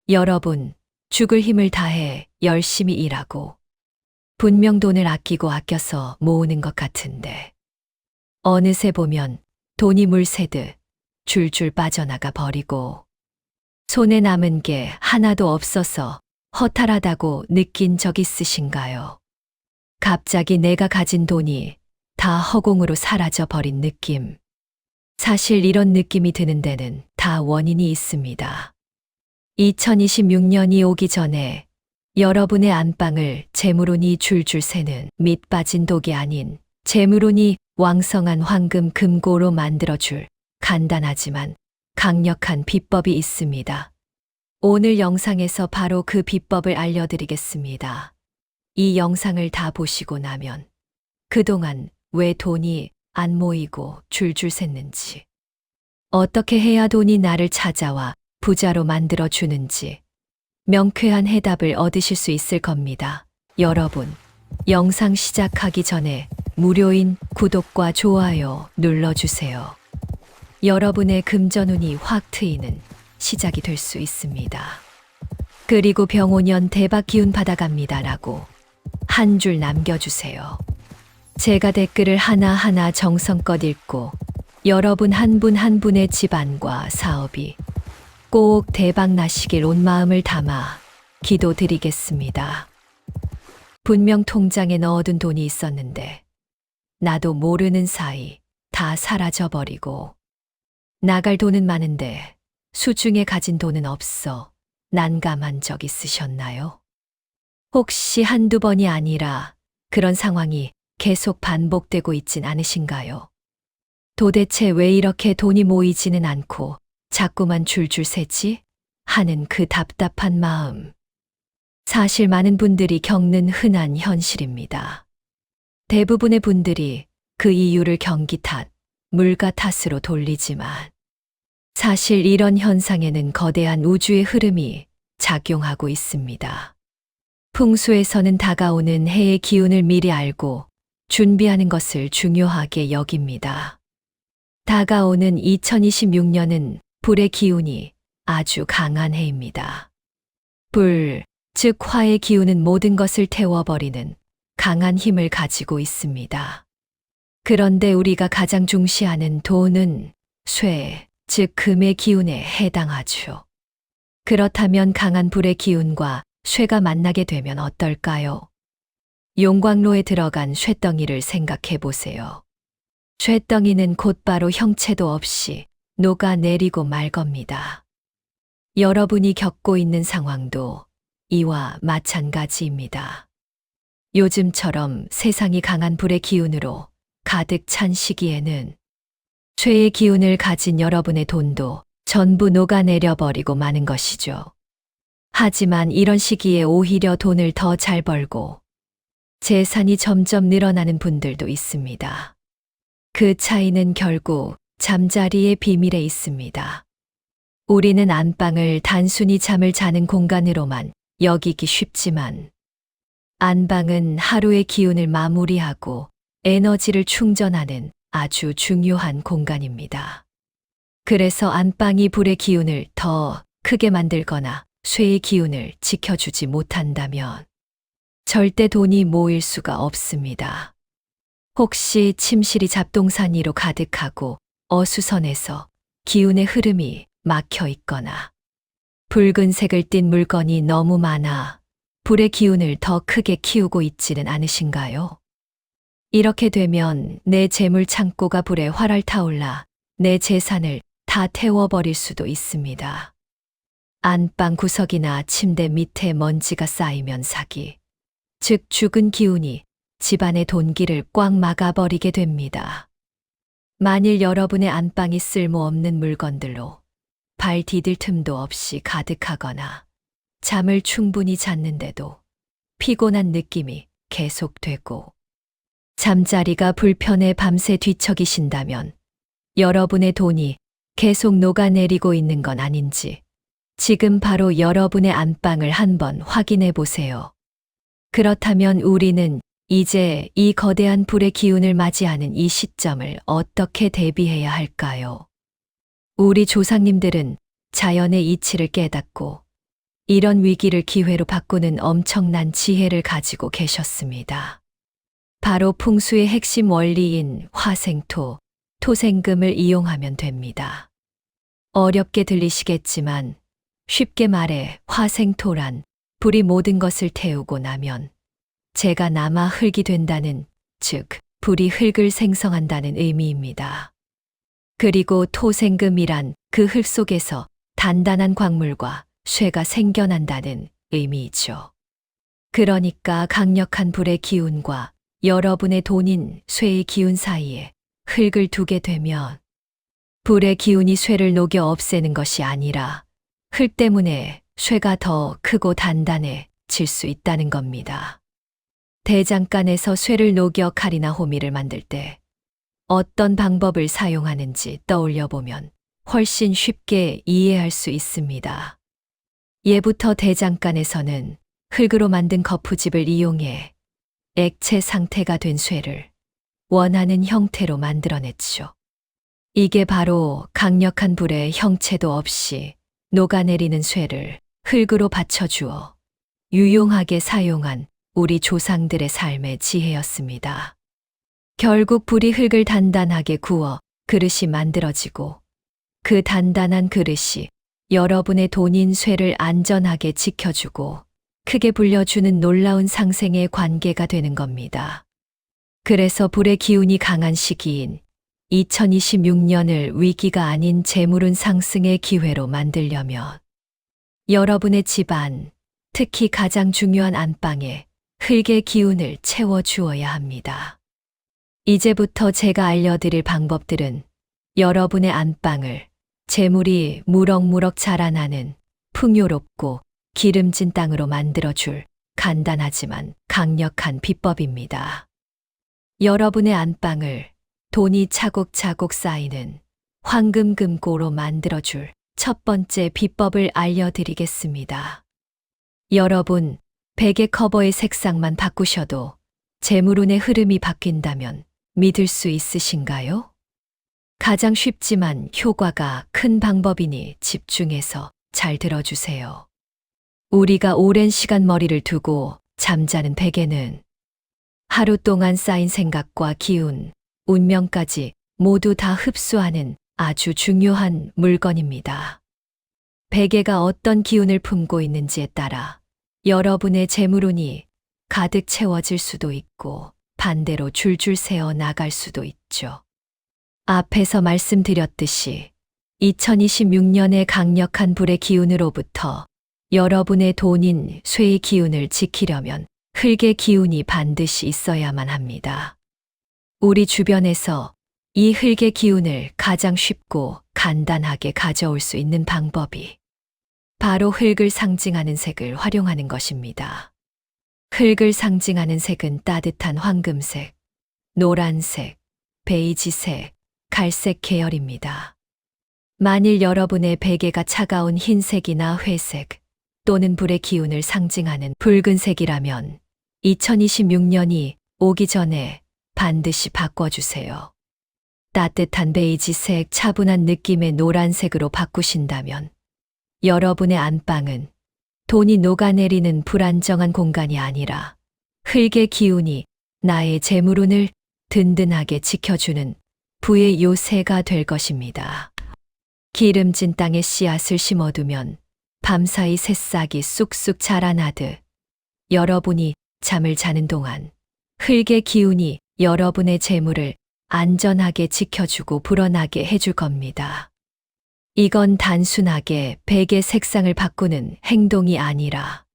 여러분, 죽을 힘을 다해 열심히 일하고 분명 돈을 아끼고 아껴서 모으는 것 같은데 어느새 보면 돈이 물 새듯 줄줄 빠져나가 버리고 손에 남은 게 하나도 없어서 허탈하다고 느낀 적 있으신가요? 갑자기 내가 가진 돈이 다 허공으로 사라져 버린 느낌. 사실 이런 느낌이 드는 데는 다 원인이 있습니다. 2026년이 오기 전에 여러분의 안방을 재물운이 줄줄 새는 밑 빠진 독이 아닌 재물운이 왕성한 황금 금고로 만들어줄 간단하지만 강력한 비법이 있습니다. 오늘 영상에서 바로 그 비법을 알려드리겠습니다. 이 영상을 다 보시고 나면 그동안 왜 돈이 안 모이고 줄줄 샜는지, 어떻게 해야 돈이 나를 찾아와 부자로 만들어 주는지 명쾌한 해답을 얻으실 수 있을 겁니다. 여러분, 영상 시작하기 전에 무료인 구독과 좋아요 눌러주세요. 여러분의 금전운이 확 트이는 시작이 될 수 있습니다. 그리고 병오년 대박 기운 받아갑니다라고 한 줄 남겨주세요. 제가 댓글을 하나하나 정성껏 읽고 여러분 한 분 한 분의 집안과 사업이 꼭 대박 나시길 온 마음을 담아 기도드리겠습니다. 분명 통장에 넣어둔 돈이 있었는데 나도 모르는 사이 다 사라져버리고 나갈 돈은 많은데 수중에 가진 돈은 없어 난감한 적 있으셨나요? 혹시 한두 번이 아니라 그런 상황이 계속 반복되고 있진 않으신가요? 도대체 왜 이렇게 돈이 모이지는 않고 자꾸만 줄줄 새지? 하는 그 답답한 마음. 사실 많은 분들이 겪는 흔한 현실입니다. 대부분의 분들이 그 이유를 경기 탓, 물가 탓으로 돌리지만 사실 이런 현상에는 거대한 우주의 흐름이 작용하고 있습니다. 풍수에서는 다가오는 해의 기운을 미리 알고 준비하는 것을 중요하게 여깁니다. 다가오는 2026년은 불의 기운이 아주 강한 해입니다. 불, 즉 화의 기운은 모든 것을 태워버리는 강한 힘을 가지고 있습니다. 그런데 우리가 가장 중시하는 돈은 쇠, 즉 금의 기운에 해당하죠. 그렇다면 강한 불의 기운과 쇠가 만나게 되면 어떨까요? 용광로에 들어간 쇠덩이를 생각해 보세요. 쇠덩이는 곧바로 형체도 없이 녹아내리고 말 겁니다. 여러분이 겪고 있는 상황도 이와 마찬가지입니다. 요즘처럼 세상이 강한 불의 기운으로 가득 찬 시기에는 쇠의 기운을 가진 여러분의 돈도 전부 녹아내려 버리고 마는 것이죠. 하지만 이런 시기에 오히려 돈을 더 잘 벌고 재산이 점점 늘어나는 분들도 있습니다. 그 차이는 결국 잠자리의 비밀에 있습니다. 우리는 안방을 단순히 잠을 자는 공간으로만 여기기 쉽지만 안방은 하루의 기운을 마무리하고 에너지를 충전하는 아주 중요한 공간입니다. 그래서 안방이 불의 기운을 더 크게 만들거나 쇠의 기운을 지켜주지 못한다면 절대 돈이 모일 수가 없습니다. 혹시 침실이 잡동사니로 가득하고 어수선해서 기운의 흐름이 막혀 있거나 붉은색을 띤 물건이 너무 많아 불의 기운을 더 크게 키우고 있지는 않으신가요? 이렇게 되면 내 재물 창고가 불에 활활 타올라 내 재산을 다 태워버릴 수도 있습니다. 안방 구석이나 침대 밑에 먼지가 쌓이면 사기, 즉 죽은 기운이 집안의 돈길을 꽉 막아버리게 됩니다. 만일 여러분의 안방이 쓸모없는 물건들로 발 디딜 틈도 없이 가득하거나 잠을 충분히 잤는데도 피곤한 느낌이 계속되고 잠자리가 불편해 밤새 뒤척이신다면 여러분의 돈이 계속 녹아내리고 있는 건 아닌지 지금 바로 여러분의 안방을 한번 확인해 보세요. 그렇다면 우리는 이제 이 거대한 불의 기운을 맞이하는 이 시점을 어떻게 대비해야 할까요? 우리 조상님들은 자연의 이치를 깨닫고 이런 위기를 기회로 바꾸는 엄청난 지혜를 가지고 계셨습니다. 바로 풍수의 핵심 원리인 화생토, 토생금을 이용하면 됩니다. 어렵게 들리시겠지만 쉽게 말해 화생토란 불이 모든 것을 태우고 나면 재가 남아 흙이 된다는, 즉 불이 흙을 생성한다는 의미입니다. 그리고 토생금이란 그 흙 속에서 단단한 광물과 쇠가 생겨난다는 의미이죠. 그러니까 강력한 불의 기운과 여러분의 돈인 쇠의 기운 사이에 흙을 두게 되면 불의 기운이 쇠를 녹여 없애는 것이 아니라 흙 때문에 쇠가 더 크고 단단해질 수 있다는 겁니다. 대장간에서 쇠를 녹여 칼이나 호미를 만들 때 어떤 방법을 사용하는지 떠올려 보면 훨씬 쉽게 이해할 수 있습니다. 예부터 대장간에서는 흙으로 만든 거푸집을 이용해 액체 상태가 된 쇠를 원하는 형태로 만들어냈죠. 이게 바로 강력한 불에 형체도 없이 녹아내리는 쇠를 흙으로 받쳐주어 유용하게 사용한 우리 조상들의 삶의 지혜였습니다. 결국 불이 흙을 단단하게 구워 그릇이 만들어지고 그 단단한 그릇이 여러분의 돈인 쇠를 안전하게 지켜주고 크게 불려주는 놀라운 상생의 관계가 되는 겁니다. 그래서 불의 기운이 강한 시기인 2026년을 위기가 아닌 재물운 상승의 기회로 만들려면 여러분의 집안, 특히 가장 중요한 안방에 흙의 기운을 채워주어야 합니다. 이제부터 제가 알려드릴 방법들은 여러분의 안방을 재물이 무럭무럭 자라나는 풍요롭고 기름진 땅으로 만들어줄 간단하지만 강력한 비법입니다. 여러분의 안방을 돈이 차곡차곡 쌓이는 황금금고로 만들어줄 첫 번째 비법을 알려드리겠습니다. 여러분, 베개 커버의 색상만 바꾸셔도 재물운의 흐름이 바뀐다면 믿을 수 있으신가요? 가장 쉽지만 효과가 큰 방법이니 집중해서 잘 들어주세요. 우리가 오랜 시간 머리를 두고 잠자는 베개는 하루 동안 쌓인 생각과 기운, 운명까지 모두 다 흡수하는 아주 중요한 물건입니다. 베개가 어떤 기운을 품고 있는지에 따라 여러분의 재물운이 가득 채워질 수도 있고 반대로 줄줄 새어 나갈 수도 있죠. 앞에서 말씀드렸듯이 2026년의 강력한 불의 기운으로부터 여러분의 돈인 쇠의 기운을 지키려면 흙의 기운이 반드시 있어야만 합니다. 우리 주변에서 이 흙의 기운을 가장 쉽고 간단하게 가져올 수 있는 방법이 바로 흙을 상징하는 색을 활용하는 것입니다. 흙을 상징하는 색은 따뜻한 황금색, 노란색, 베이지색, 갈색 계열입니다. 만일 여러분의 베개가 차가운 흰색이나 회색 또는 불의 기운을 상징하는 붉은색이라면 2026년이 오기 전에 반드시 바꿔주세요. 따뜻한 베이지색, 차분한 느낌의 노란색으로 바꾸신다면 여러분의 안방은 돈이 녹아내리는 불안정한 공간이 아니라 흙의 기운이 나의 재물운을 든든하게 지켜주는 부의 요새가 될 것입니다. 기름진 땅에 씨앗을 심어두면 밤사이 새싹이 쑥쑥 자라나듯 여러분이 잠을 자는 동안 흙의 기운이 여러분의 재물을 안전하게 지켜주고 불어나게 해줄 겁니다. 이건 단순하게 베개 색상을 바꾸는 행동이 아니라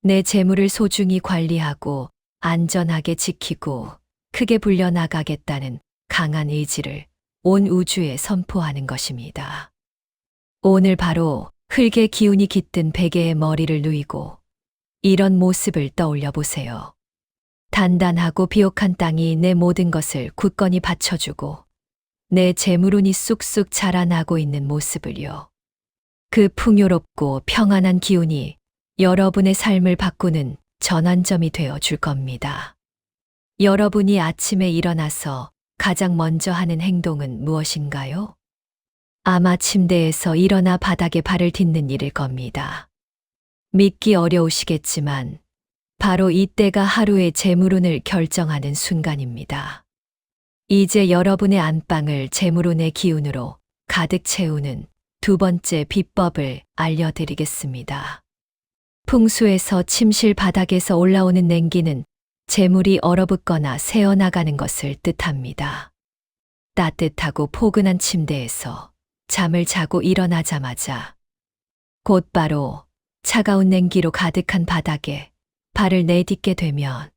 내 재물을 소중히 관리하고 안전하게 지키고 크게 불려나가겠다는 강한 의지를 온 우주에 선포하는 것입니다. 오늘 바로 흙의 기운이 깃든 베개의 머리를 누이고 이런 모습을 떠올려 보세요. 단단하고 비옥한 땅이 내 모든 것을 굳건히 받쳐주고 내 재물운이 쑥쑥 자라나고 있는 모습을요. 그 풍요롭고 평안한 기운이 여러분의 삶을 바꾸는 전환점이 되어 줄 겁니다. 여러분이 아침에 일어나서 가장 먼저 하는 행동은 무엇인가요? 아마 침대에서 일어나 바닥에 발을 딛는 일일 겁니다. 믿기 어려우시겠지만 바로 이때가 하루의 재물운을 결정하는 순간입니다. 이제 여러분의 안방을 재물운의 기운으로 가득 채우는 두 번째 비법을 알려드리겠습니다. 풍수에서 침실 바닥에서 올라오는 냉기는 재물이 얼어붙거나 새어나가는 것을 뜻합니다. 따뜻하고 포근한 침대에서 잠을 자고 일어나자마자 곧바로 차가운 냉기로 가득한 바닥에 발을 내딛게 되면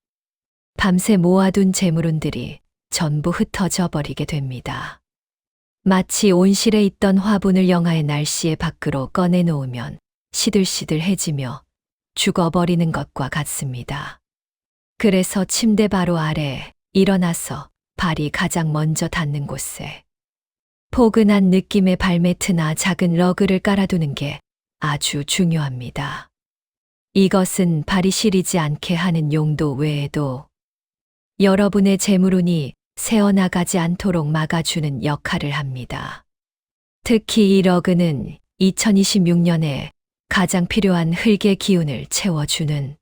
밤새 모아둔 재물운들이 전부 흩어져 버리게 됩니다. 마치 온실에 있던 화분을 영하의 날씨에 밖으로 꺼내놓으면 시들시들해지며 죽어버리는 것과 같습니다. 그래서 침대 바로 아래 일어나서 발이 가장 먼저 닿는 곳에 포근한 느낌의 발매트나 작은 러그를 깔아두는 게 아주 중요합니다. 이것은 발이 시리지 않게 하는 용도 외에도 여러분의 재물운이 새어나가지 않도록 막아주는 역할을 합니다. 특히 이 러그는 2026년에 가장 필요한 흙의 기운을 채워주는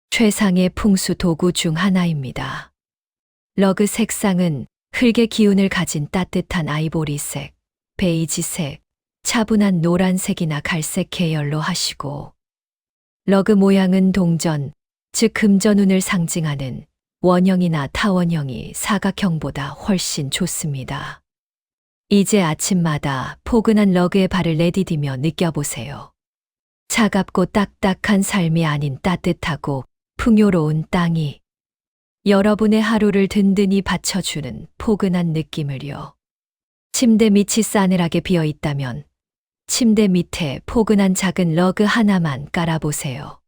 최상의 풍수 도구 중 하나입니다. 러그 색상은 흙의 기운을 가진 따뜻한 아이보리색, 베이지색, 차분한 노란색이나 갈색 계열로 하시고 러그 모양은 동전, 즉 금전운을 상징하는 원형이나 타원형이 사각형보다 훨씬 좋습니다. 이제 아침마다 포근한 러그에 발을 내디디며 느껴보세요. 차갑고 딱딱한 삶이 아닌 따뜻하고 풍요로운 땅이 여러분의 하루를 든든히 받쳐주는 포근한 느낌을요. 침대 밑이 싸늘하게 비어 있다면 침대 밑에 포근한 작은 러그 하나만 깔아보세요.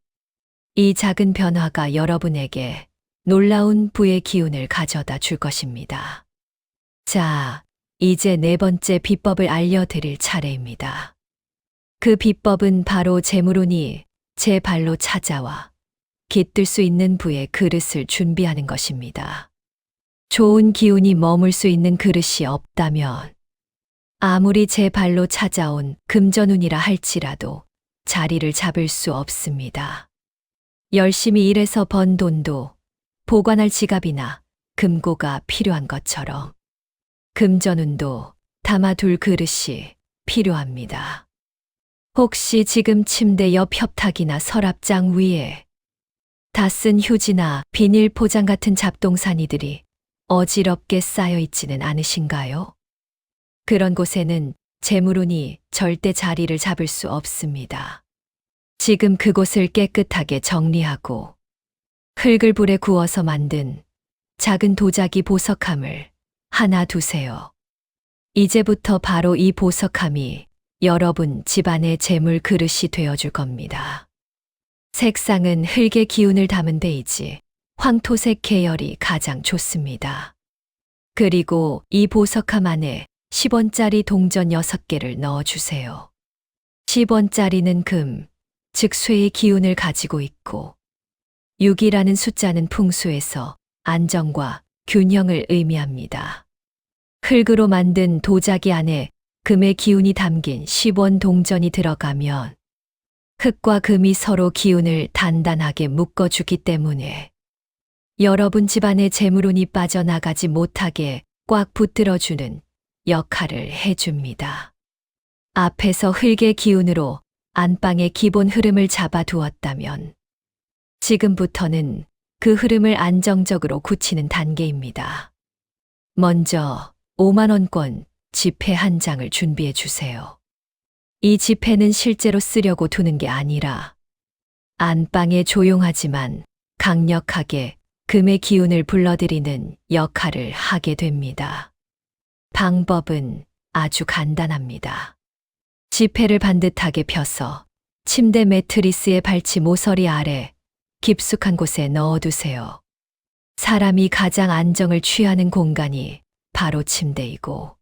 이 작은 변화가 여러분에게 놀라운 부의 기운을 가져다 줄 것입니다. 자, 이제 네 번째 비법을 알려드릴 차례입니다. 그 비법은 바로 재물운이 제 발로 찾아와 깃들 수 있는 부의 그릇을 준비하는 것입니다. 좋은 기운이 머물 수 있는 그릇이 없다면 아무리 제 발로 찾아온 금전운이라 할지라도 자리를 잡을 수 없습니다. 열심히 일해서 번 돈도 보관할 지갑이나 금고가 필요한 것처럼 금전운도 담아둘 그릇이 필요합니다. 혹시 지금 침대 옆 협탁이나 서랍장 위에 다 쓴 휴지나 비닐 포장 같은 잡동사니들이 어지럽게 쌓여 있지는 않으신가요? 그런 곳에는 재물운이 절대 자리를 잡을 수 없습니다. 지금 그곳을 깨끗하게 정리하고 흙을 불에 구워서 만든 작은 도자기 보석함을 하나 두세요. 이제부터 바로 이 보석함이 여러분 집안의 재물 그릇이 되어줄 겁니다. 색상은 흙의 기운을 담은 베이지, 황토색 계열이 가장 좋습니다. 그리고 이 보석함 안에 10원짜리 동전 6개를 넣어주세요. 10원짜리는 금, 즉 쇠의 기운을 가지고 있고 6이라는 숫자는 풍수에서 안정과 균형을 의미합니다. 흙으로 만든 도자기 안에 금의 기운이 담긴 10원 동전이 들어가면 흙과 금이 서로 기운을 단단하게 묶어주기 때문에 여러분 집안의 재물운이 빠져나가지 못하게 꽉 붙들어주는 역할을 해줍니다. 앞에서 흙의 기운으로 안방의 기본 흐름을 잡아두었다면 지금부터는 그 흐름을 안정적으로 굳히는 단계입니다. 먼저 5만원권 지폐 한 장을 준비해 주세요. 이 지폐는 실제로 쓰려고 두는 게 아니라 안방에 조용하지만 강력하게 금의 기운을 불러들이는 역할을 하게 됩니다. 방법은 아주 간단합니다. 지폐를 반듯하게 펴서 침대 매트리스의 발치 모서리 아래 깊숙한 곳에 넣어두세요. 사람이 가장 안정을 취하는 공간이 바로 침대이고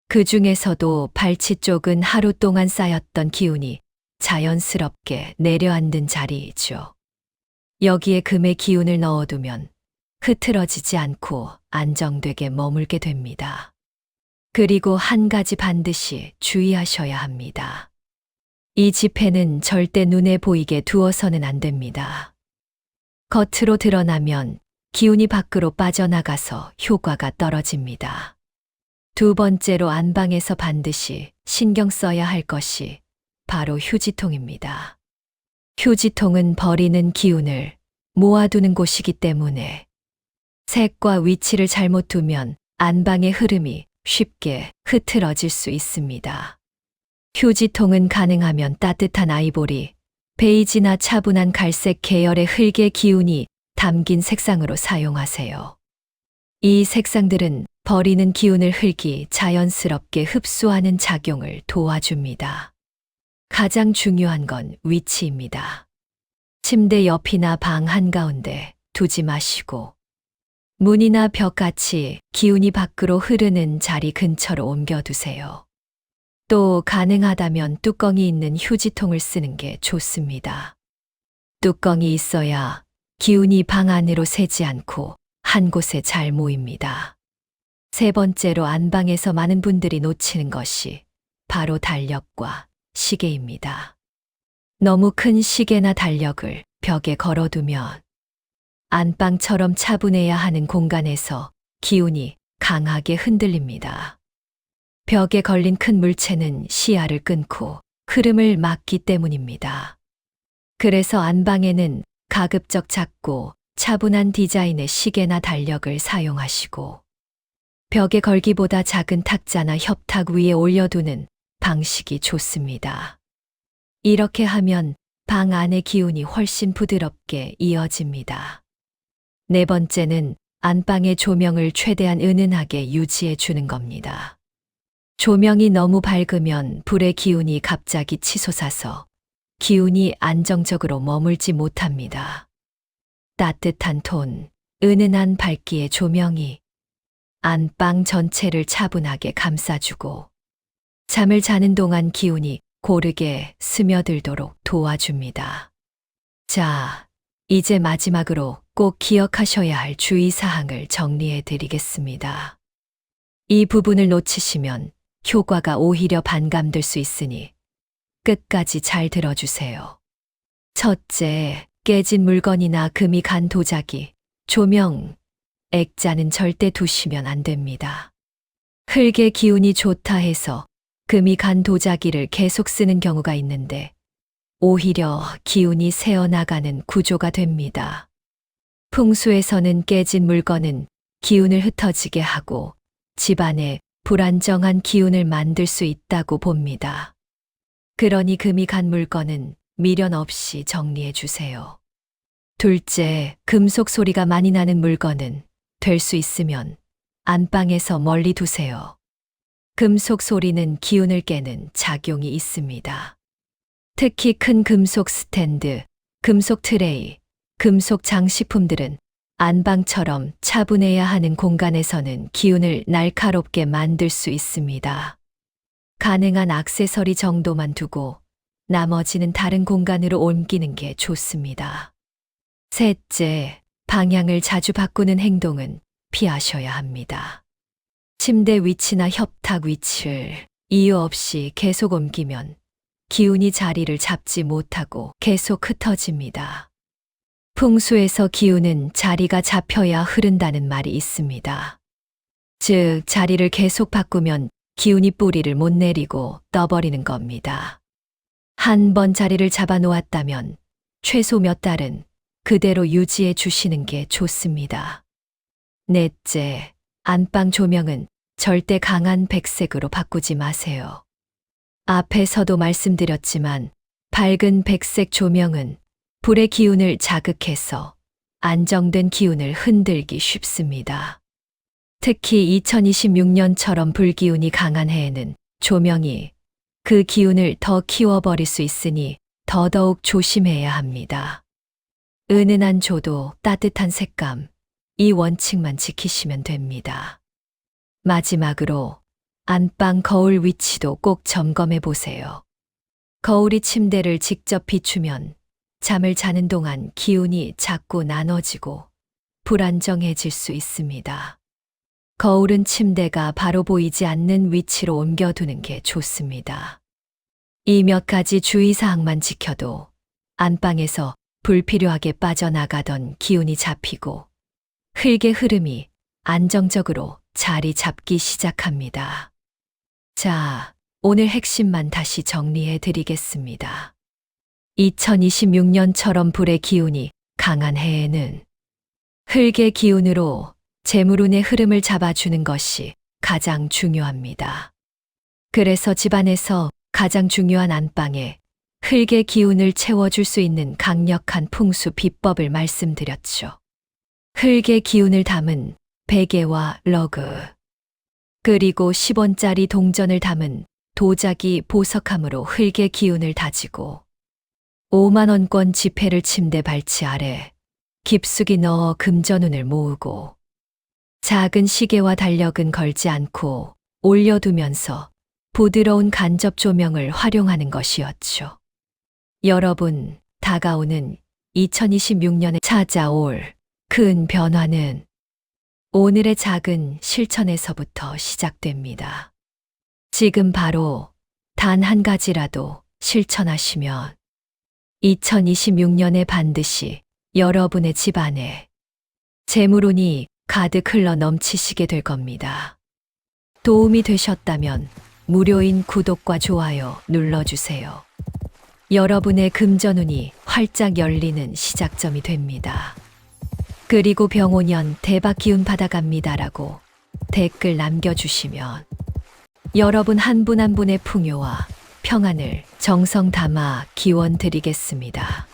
그 중에서도 발치 쪽은 하루 동안 쌓였던 기운이 자연스럽게 내려앉는 자리이죠. 여기에 금의 기운을 넣어두면 흐트러지지 않고 안정되게 머물게 됩니다. 그리고 한 가지 반드시 주의하셔야 합니다. 이 지폐는 절대 눈에 보이게 두어서는 안 됩니다. 겉으로 드러나면 기운이 밖으로 빠져나가서 효과가 떨어집니다. 두 번째로 안방에서 반드시 신경 써야 할 것이 바로 휴지통입니다. 휴지통은 버리는 기운을 모아두는 곳이기 때문에 색과 위치를 잘못 두면 안방의 흐름이 쉽게 흐트러질 수 있습니다. 휴지통은 가능하면 따뜻한 아이보리, 베이지나 차분한 갈색 계열의 흙의 기운이 담긴 색상으로 사용하세요. 이 색상들은 버리는 기운을 흙이 자연스럽게 흡수하는 작용을 도와줍니다. 가장 중요한 건 위치입니다. 침대 옆이나 방 한가운데 두지 마시고 문이나 벽같이 기운이 밖으로 흐르는 자리 근처로 옮겨두세요. 또 가능하다면 뚜껑이 있는 휴지통을 쓰는 게 좋습니다. 뚜껑이 있어야 기운이 방 안으로 새지 않고 한 곳에 잘 모입니다. 세 번째로 안방에서 많은 분들이 놓치는 것이 바로 달력과 시계입니다. 너무 큰 시계나 달력을 벽에 걸어두면 안방처럼 차분해야 하는 공간에서 기운이 강하게 흔들립니다. 벽에 걸린 큰 물체는 시야를 끊고 흐름을 막기 때문입니다. 그래서 안방에는 가급적 작고 차분한 디자인의 시계나 달력을 사용하시고 벽에 걸기보다 작은 탁자나 협탁 위에 올려두는 방식이 좋습니다. 이렇게 하면 방 안의 기운이 훨씬 부드럽게 이어집니다. 네 번째는 안방의 조명을 최대한 은은하게 유지해 주는 겁니다. 조명이 너무 밝으면 불의 기운이 갑자기 치솟아서 기운이 안정적으로 머물지 못합니다. 따뜻한 톤, 은은한 밝기의 조명이 안방 전체를 차분하게 감싸주고 잠을 자는 동안 기운이 고르게 스며들도록 도와줍니다. 자, 이제 마지막으로 꼭 기억하셔야 할 주의사항을 정리해 드리겠습니다. 이 부분을 놓치시면 효과가 오히려 반감될 수 있으니 끝까지 잘 들어주세요. 첫째, 깨진 물건이나 금이 간 도자기, 조명, 액자는 절대 두시면 안 됩니다. 흙의 기운이 좋다 해서 금이 간 도자기를 계속 쓰는 경우가 있는데 오히려 기운이 새어나가는 구조가 됩니다. 풍수에서는 깨진 물건은 기운을 흩어지게 하고 집안에 불안정한 기운을 만들 수 있다고 봅니다. 그러니 금이 간 물건은 미련 없이 정리해 주세요. 둘째, 금속 소리가 많이 나는 물건은 될 수 있으면 안방에서 멀리 두세요. 금속 소리는 기운을 깨는 작용이 있습니다. 특히 큰 금속 스탠드, 금속 트레이, 금속 장식품들은 안방처럼 차분해야 하는 공간에서는 기운을 날카롭게 만들 수 있습니다. 가능한 액세서리 정도만 두고 나머지는 다른 공간으로 옮기는 게 좋습니다. 셋째, 방향을 자주 바꾸는 행동은 피하셔야 합니다. 침대 위치나 협탁 위치를 이유 없이 계속 옮기면 기운이 자리를 잡지 못하고 계속 흩어집니다. 풍수에서 기운은 자리가 잡혀야 흐른다는 말이 있습니다. 즉, 자리를 계속 바꾸면 기운이 뿌리를 못 내리고 떠버리는 겁니다. 한 번 자리를 잡아 놓았다면 최소 몇 달은 그대로 유지해 주시는 게 좋습니다. 넷째, 안방 조명은 절대 강한 백색으로 바꾸지 마세요. 앞에서도 말씀드렸지만 밝은 백색 조명은 불의 기운을 자극해서 안정된 기운을 흔들기 쉽습니다. 특히 2026년처럼 불기운이 강한 해에는 조명이 그 기운을 더 키워버릴 수 있으니 더더욱 조심해야 합니다. 은은한 조도, 따뜻한 색감, 이 원칙만 지키시면 됩니다. 마지막으로 안방 거울 위치도 꼭 점검해 보세요. 거울이 침대를 직접 비추면 잠을 자는 동안 기운이 자꾸 나눠지고 불안정해질 수 있습니다. 거울은 침대가 바로 보이지 않는 위치로 옮겨두는 게 좋습니다. 이 몇 가지 주의사항만 지켜도 안방에서 불필요하게 빠져나가던 기운이 잡히고 흙의 흐름이 안정적으로 자리 잡기 시작합니다. 자, 오늘 핵심만 다시 정리해 드리겠습니다. 2026년처럼 불의 기운이 강한 해에는 흙의 기운으로 재물운의 흐름을 잡아주는 것이 가장 중요합니다. 그래서 집안에서 가장 중요한 안방에 흙의 기운을 채워줄 수 있는 강력한 풍수 비법을 말씀드렸죠. 흙의 기운을 담은 베개와 러그, 그리고 10원짜리 동전을 담은 도자기 보석함으로 흙의 기운을 다지고 5만원권 지폐를 침대 발치 아래 깊숙이 넣어 금전운을 모으고 작은 시계와 달력은 걸지 않고 올려두면서 부드러운 간접 조명을 활용하는 것이었죠. 여러분, 다가오는 2026년에 찾아올 큰 변화는 오늘의 작은 실천에서부터 시작됩니다. 지금 바로 단 한 가지라도 실천하시면 2026년에 반드시 여러분의 집안에 재물운이 가득 흘러 넘치시게 될 겁니다. 도움이 되셨다면 무료인 구독과 좋아요 눌러주세요. 여러분의 금전운이 활짝 열리는 시작점이 됩니다. 그리고 병오년 대박 기운 받아갑니다라고 댓글 남겨주시면 여러분 한 분 한 분의 풍요와 평안을 정성 담아 기원 드리겠습니다.